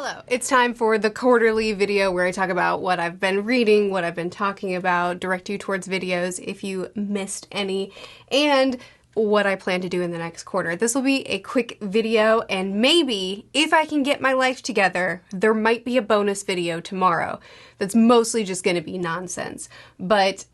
Hello, it's time for the quarterly video where I talk about what I've been reading, what I've been talking about, direct you towards videos if you missed any, and what I plan to do in the next quarter. This will be a quick video, and maybe, if I can get my life together, there might be a bonus video tomorrow that's mostly just going to be nonsense, but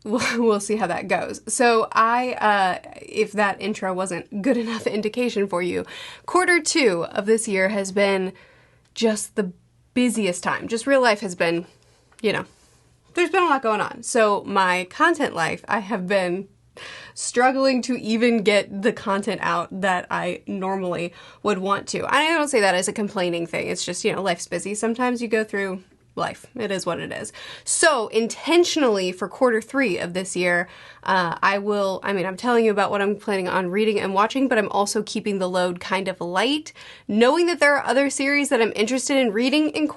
we'll see how that goes. So if that intro wasn't good enough indication for you, quarter two of this year has been just the busiest time. Just real life has been, there's been a lot going on. So my content life, I have been struggling to even get the content out that I normally would want to. I don't say that as a complaining thing. It's just, life's busy. Sometimes you go through life. It is what it is. So intentionally for quarter three of this year, I'm telling you about what I'm planning on reading and watching, but I'm also keeping the load kind of light, knowing that there are other series that I'm interested in reading in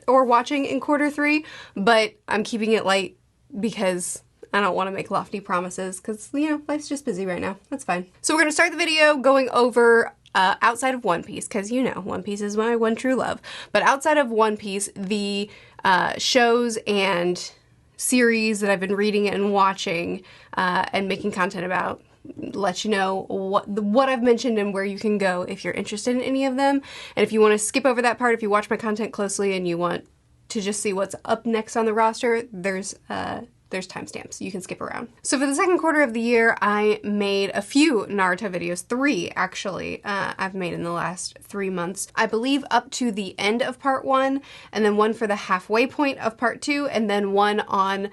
watching in quarter three, but I'm keeping it light because I don't want to make lofty promises because, life's just busy right now. That's fine. So we're going to start the video going over outside of One Piece, because One Piece is my one true love. But outside of One Piece, the shows and series that I've been reading and watching and making content about, let you know what I've mentioned and where you can go if you're interested in any of them. And if you want to skip over that part, if you watch my content closely and you want to just see what's up next on the roster, there's timestamps. You can skip around. So for the second quarter of the year, I made a few Naruto videos, 3 actually, I've made in the last 3 months. I believe up to the end of part 1, and then one for the halfway point of part 2, and then one on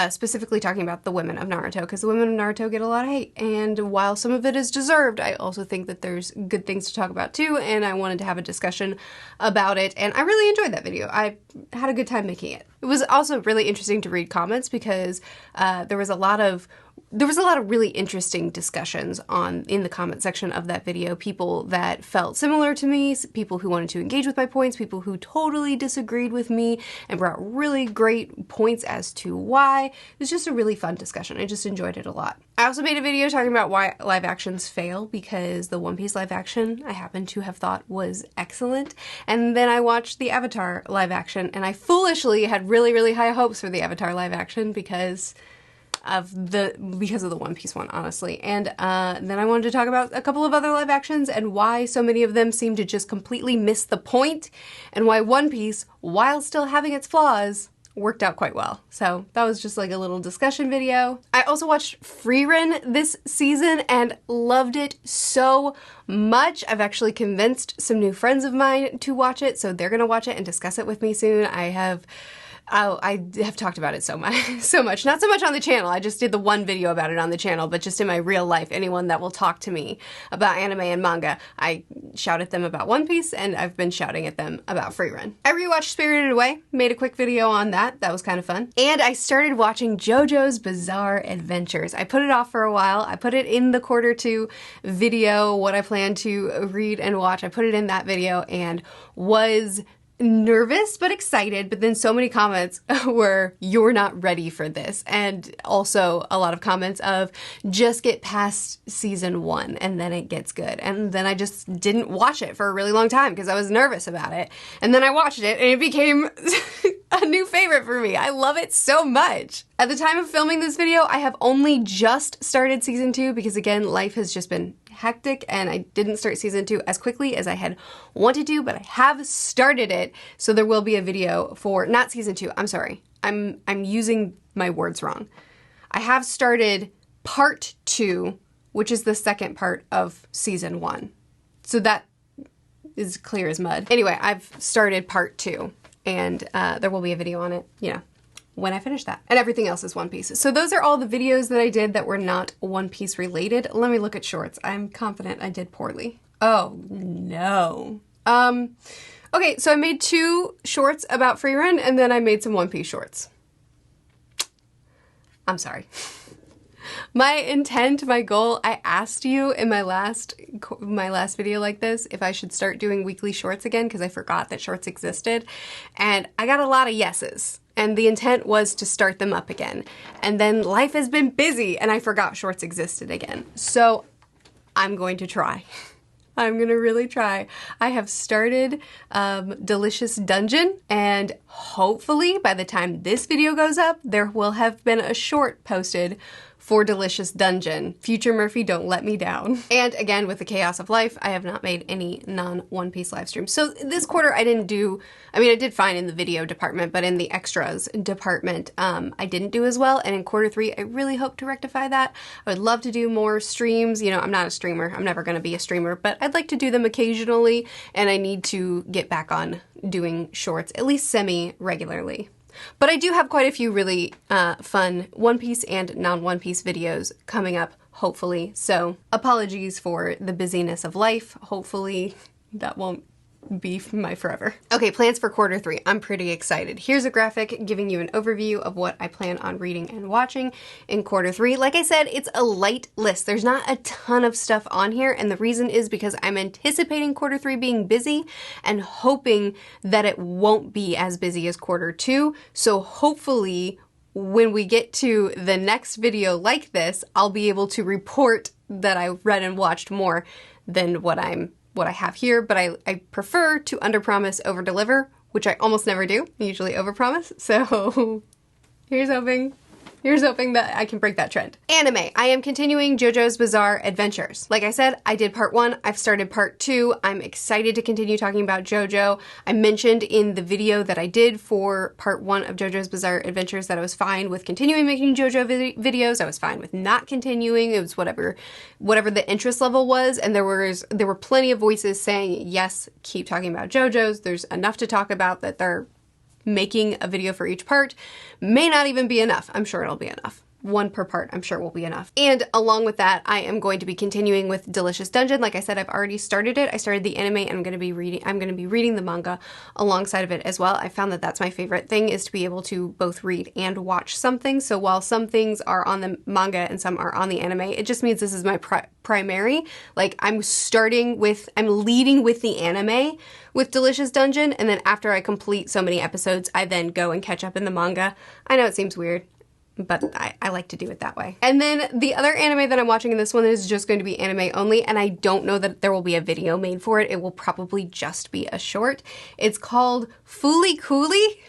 specifically talking about the women of Naruto, because the women of Naruto get a lot of hate, and while some of it is deserved, I also think that there's good things to talk about too, and I wanted to have a discussion about it, and I really enjoyed that video. I had a good time making it. It was also really interesting to read comments because there was a lot of really interesting discussions in the comment section of that video. People that felt similar to me, people who wanted to engage with my points, people who totally disagreed with me and brought really great points as to why. It was just a really fun discussion. I just enjoyed it a lot. I also made a video talking about why live actions fail, because the One Piece live action I happen to have thought was excellent. And then I watched the Avatar live action, and I foolishly had really, really high hopes for the Avatar live action because of the One Piece one, honestly. And then I wanted to talk about a couple of other live actions and why so many of them seem to just completely miss the point, and why One Piece, while still having its flaws, worked out quite well. So that was just like a little discussion video. I also watched Frieren this season and loved it so much. I've actually convinced some new friends of mine to watch it, so they're gonna watch it and discuss it with me soon. I have talked about it so much. Not so much on the channel. I just did the one video about it on the channel, but just in my real life, anyone that will talk to me about anime and manga, I shout at them about One Piece, and I've been shouting at them about Frieren. I rewatched Spirited Away, made a quick video on that. That was kind of fun. And I started watching Jojo's Bizarre Adventures. I put it off for a while. I put it in the quarter 2 video, what I plan to read and watch. I put it in that video and was nervous but excited, but then so many comments were, "You're not ready for this," and also a lot of comments of, "Just get past season 1 and then it gets good." And then I just didn't watch it for a really long time because I was nervous about it, and then I watched it and it became a new favorite for me. I love it so much. At the time of filming this video, I have only just started season 2 because, again, life has just been hectic and I didn't start season 2 as quickly as I had wanted to, but I have started it, so there will be a video for, not season 2, I'm sorry. I'm using my words wrong. I have started part 2, which is the second part of season 1. So that is clear as mud. Anyway, I've started part 2 and there will be a video on it, when I finish that. And everything else is One Piece. So those are all the videos that I did that were not One Piece related. Let me look at shorts. I'm confident I did poorly. Oh, no. Okay, so I made 2 shorts about Frieren, and then I made some One Piece shorts. I'm sorry. My intent, my goal, I asked you in my last video like this if I should start doing weekly shorts again because I forgot that shorts existed, and I got a lot of yeses. And the intent was to start them up again. And then life has been busy and I forgot shorts existed again. So I'm going to try. I'm gonna really try. I have started Delicious Dungeon, and hopefully by the time this video goes up, there will have been a short posted for Delicious Dungeon. Future Murphy, don't let me down. And again, with the chaos of life, I have not made any non-One Piece live streams. So this quarter I didn't do, I mean, I did fine in the video department, but in the extras department, I didn't do as well. And in quarter 3, I really hope to rectify that. I would love to do more streams. You know, I'm not a streamer. I'm never gonna be a streamer, but I'd like to do them occasionally, and I need to get back on doing shorts, at least semi-regularly. But I do have quite a few really fun One Piece and non-One Piece videos coming up, hopefully. So apologies for the busyness of life. Hopefully that won't be my forever. Okay, plans for quarter 3. I'm pretty excited. Here's a graphic giving you an overview of what I plan on reading and watching in quarter 3. Like I said, it's a light list. There's not a ton of stuff on here, and the reason is because I'm anticipating quarter 3 being busy and hoping that it won't be as busy as quarter 2. So hopefully when we get to the next video like this, I'll be able to report that I read and watched more than what I have here, but I prefer to underpromise, overdeliver, which I almost never do. I usually overpromise. So here's hoping that I can break that trend. Anime. I am continuing JoJo's Bizarre Adventures. Like I said, I did part 1. I've started part 2. I'm excited to continue talking about JoJo. I mentioned in the video that I did for part 1 of JoJo's Bizarre Adventures that I was fine with continuing making JoJo videos. I was fine with not continuing. It was whatever the interest level was, and there were plenty of voices saying, yes, keep talking about JoJo's. There's enough to talk about that they're making a video for each part. May not even be enough. I'm sure it'll be enough. 1 per part, I'm sure will be enough. And along with that, I am going to be continuing with Delicious Dungeon. Like I said, I've already started it. I started the anime and I'm going to be reading the manga alongside of it as well. I found that that's my favorite thing, is to be able to both read and watch something. So while some things are on the manga and some are on the anime, it just means this is my primary. Like I'm leading with the anime with Delicious Dungeon, and then after I complete so many episodes, I then go and catch up in the manga. I know it seems weird, but I like to do it that way. And then the other anime that I'm watching in this one is just going to be anime only, and I don't know that there will be a video made for it. It will probably just be a short. It's called Fooly Cooly.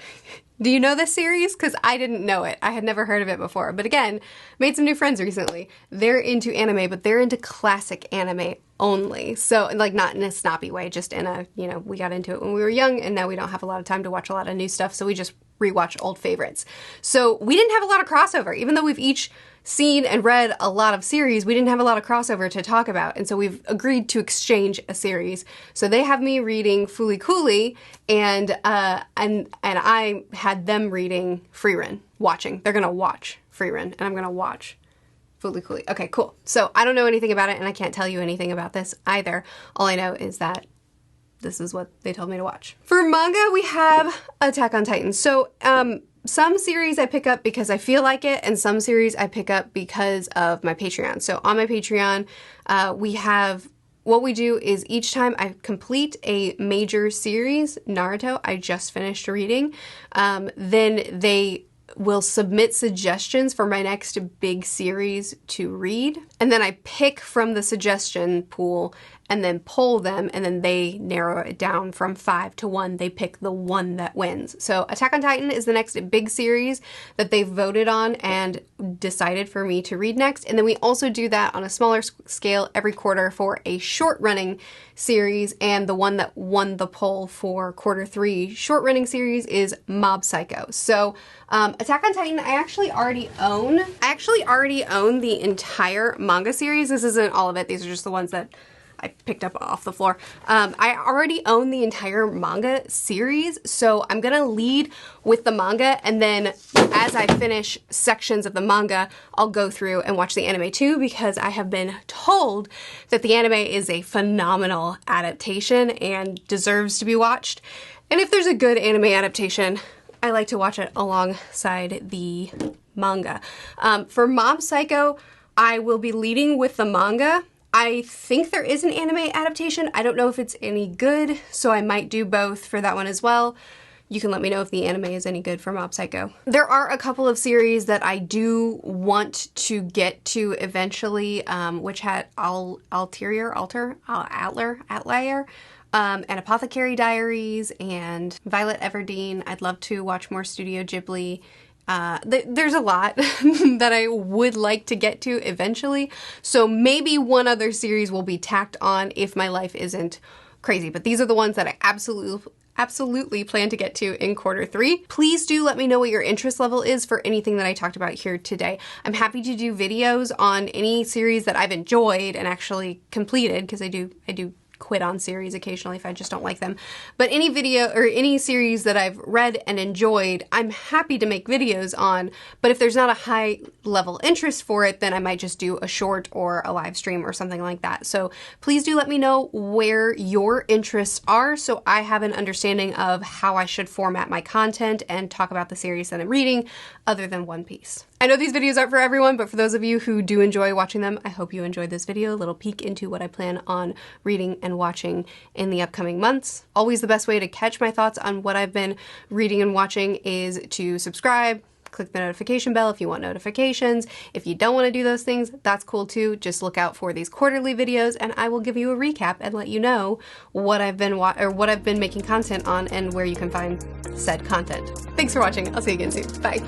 Do you know this series? Because I didn't know it. I had never heard of it before. But again, made some new friends recently. They're into anime, but they're into classic anime only. So, like, not in a snobby way, just in a, you know, we got into it when we were young and now we don't have a lot of time to watch a lot of new stuff, so we just rewatch old favorites. So we didn't have a lot of crossover. Even though we've each seen and read a lot of series, we didn't have a lot of crossover to talk about, and so we've agreed to exchange a series. So they have me reading Fooly Cooly, and I had them reading watching. They're gonna watch Freerun, and I'm gonna watch Fooly Cooly. Okay, cool. So I don't know anything about it, and I can't tell you anything about this either. All I know is that this is what they told me to watch. For manga, we have Attack on Titan. So, some series I pick up because I feel like it, and some series I pick up because of my Patreon. So on my Patreon, what we do is each time I complete a major series, Naruto, I just finished reading, then they will submit suggestions for my next big series to read. And then I pick from the suggestion pool and then poll them, and then they narrow it down from 5 to 1. They pick the one that wins. So Attack on Titan is the next big series that they've voted on and decided for me to read next. And then we also do that on a smaller scale every quarter for a short running series, and the one that won the poll for quarter 3 short running series is Mob Psycho. So Attack on Titan, I actually already own the entire manga series. This isn't all of it. These are just the ones that I picked up off the floor. I already own the entire manga series, so I'm gonna lead with the manga, and then as I finish sections of the manga, I'll go through and watch the anime too, because I have been told that the anime is a phenomenal adaptation and deserves to be watched. And if there's a good anime adaptation, I like to watch it alongside the manga. For Mob Psycho, I will be leading with the manga. I think there is an anime adaptation. I don't know if it's any good, so I might do both for that one as well. you can let me know if the anime is any good for Mob Psycho. There are a couple of series that I do want to get to eventually, which had Outlier, and Apothecary Diaries, and Violet Everdeen. I'd love to watch more Studio Ghibli. There's a lot that I would like to get to eventually, so maybe one other series will be tacked on if my life isn't crazy, but these are the ones that I absolutely plan to get to in quarter 3. Please do let me know what your interest level is for anything that I talked about here today. I'm happy to do videos on any series that I've enjoyed and actually completed, because I do quit on series occasionally if I just don't like them. But any video or any series that I've read and enjoyed, I'm happy to make videos on, but if there's not a high level interest for it, then I might just do a short or a live stream or something like that. So please do let me know where your interests are so I have an understanding of how I should format my content and talk about the series that I'm reading other than One Piece. I know these videos aren't for everyone, but for those of you who do enjoy watching them, I hope you enjoyed this video, a little peek into what I plan on reading and watching in the upcoming months. Always the best way to catch my thoughts on what I've been reading and watching is to subscribe, click the notification bell if you want notifications. If you don't want to do those things, that's cool too. Just look out for these quarterly videos and I will give you a recap and let you know what I've been making content on and where you can find said content. Thanks for watching. I'll see you again soon. Bye.